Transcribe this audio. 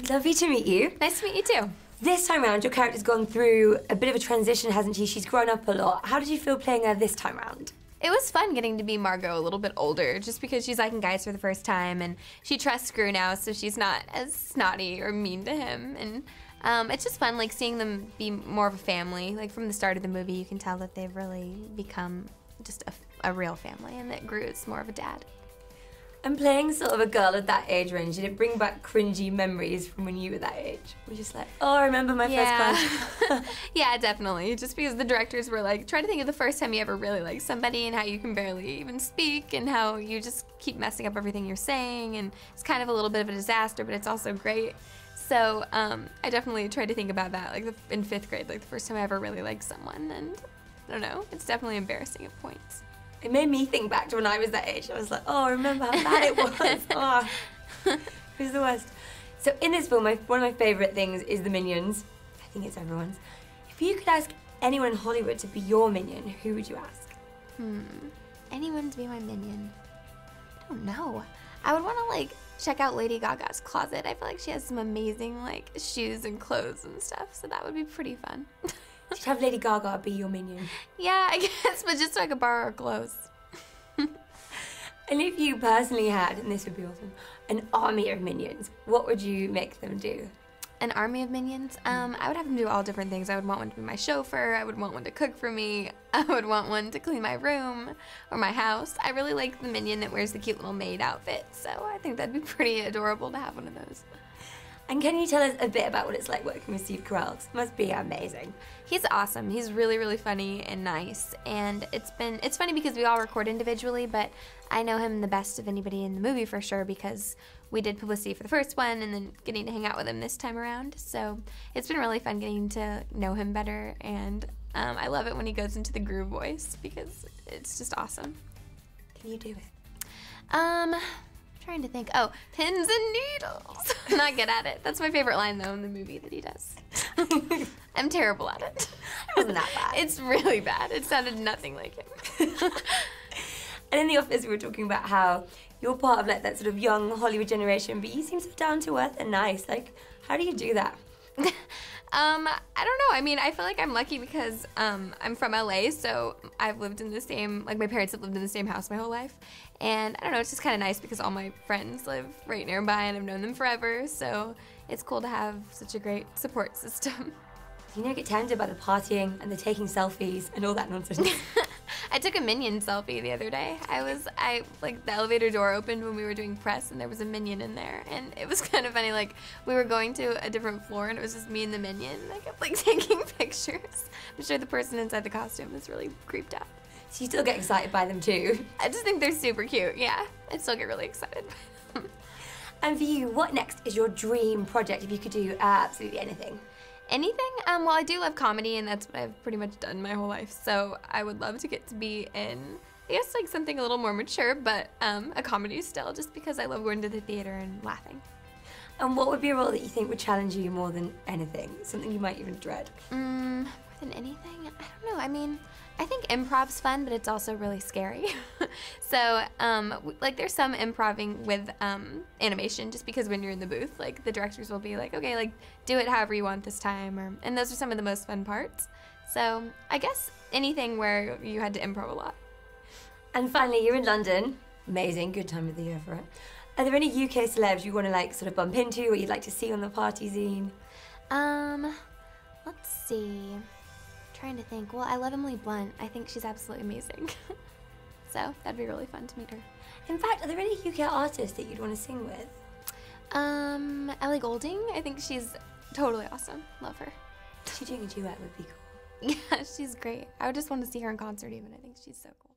Lovely to meet you. Nice to meet you too. This time around, your character's gone through a bit of a transition, hasn't she? She's grown up a lot. How did you feel playing her this time around? It was fun getting to be Margot a little bit older, just because she's liking guys for the first time, and she trusts Screw now, so she's not as snotty or mean to him. And it's just fun, like, seeing them be more of a family. Like, from the start of the movie, you can tell that they've really become just a real family, and that Gru is more of a dad. And playing sort of a girl at that age range, did it bring back cringy memories from when you were that age? We're just like, oh, I remember my first crush. Yeah, definitely. Just because the directors were like, try to think of the first time you ever really liked somebody and how you can barely even speak and how you just keep messing up everything you're saying, and it's kind of a little bit of a disaster, but it's also great. So I definitely tried to think about that, like in 5th grade, like the first time I ever really liked someone, and I don't know, it's definitely embarrassing at points. It made me think back to when I was that age. I was like, oh, I remember how bad it was. Oh, it was the worst. So in this film, one of my favourite things is the minions. I think it's everyone's. If you could ask anyone in Hollywood to be your minion, who would you ask? Anyone to be my minion? I don't know. I would want to, like, check out Lady Gaga's closet. I feel like she has some amazing, like, shoes and clothes and stuff, so that would be pretty fun. You'd have Lady Gaga be your minion. Yeah, I guess, but just so I could borrow her clothes. And if you personally had, and this would be awesome, an army of minions, what would you make them do? An army of minions? I would have them do all different things. I would want one to be my chauffeur. I would want one to cook for me. I would want one to clean my room or my house. I really like the minion that wears the cute little maid outfit, so I think that'd be pretty adorable to have one of those. And can you tell us a bit about what it's like working with Steve Carell? It must be amazing. He's awesome. He's really, really funny and nice. And it's funny because we all record individually, but I know him the best of anybody in the movie for sure because we did publicity for the first one and then getting to hang out with him this time around. So it's been really fun getting to know him better, and I love it when he goes into the Gru voice because it's just awesome. Can you do it? Trying to think. Oh, pins and needles. Not good at it. That's my favorite line though in the movie that he does. I'm terrible at it. It wasn't that bad. It's really bad. It sounded nothing like him. And in the office we were talking about how you're part of like that sort of young Hollywood generation, but you seem so down to earth and nice. Like, how do you do that? I don't know. I mean, I feel like I'm lucky because I'm from LA, so I've lived in the same, like my parents have lived in the same house my whole life. And I don't know, it's just kind of nice because all my friends live right nearby and I've known them forever, so it's cool to have such a great support system. You don't get tempted by the partying and the taking selfies and all that nonsense. I took a minion selfie the other day. Like the elevator door opened when we were doing press and there was a minion in there, and it was kind of funny. Like we were going to a different floor and it was just me and the minion. And I kept like taking pictures. I'm sure the person inside the costume was really creeped out. So you still get excited by them too? I just think they're super cute, yeah. I still get really excited by them. And for you, what next is your dream project if you could do absolutely anything? Anything? Well, I do love comedy, and that's what I've pretty much done my whole life, so I would love to get to be in, I guess, like something a little more mature, but a comedy still, just because I love going to the theater and laughing. And what would be a role that you think would challenge you more than anything? Something you might even dread? More than anything? I don't know. I mean, I think improv's fun, but it's also really scary. So, like, there's some improving with animation, just because when you're in the booth, like, the directors will be like, okay, like, do it however you want this time, and those are some of the most fun parts. So, I guess anything where you had to improv a lot. And finally, you're in London. Amazing, good time of the year for it. Are there any UK celebs you want to, like, sort of bump into, or you'd like to see on the party scene? Let's see. Trying to think. Well, I love Emily Blunt. I think she's absolutely amazing. So that'd be really fun to meet her. In fact, are there any UK artists that you'd want to sing with? Ellie Goulding. I think she's totally awesome. Love her. She doing a duet would be cool. Yeah, she's great. I would just want to see her in concert even. I think she's so cool.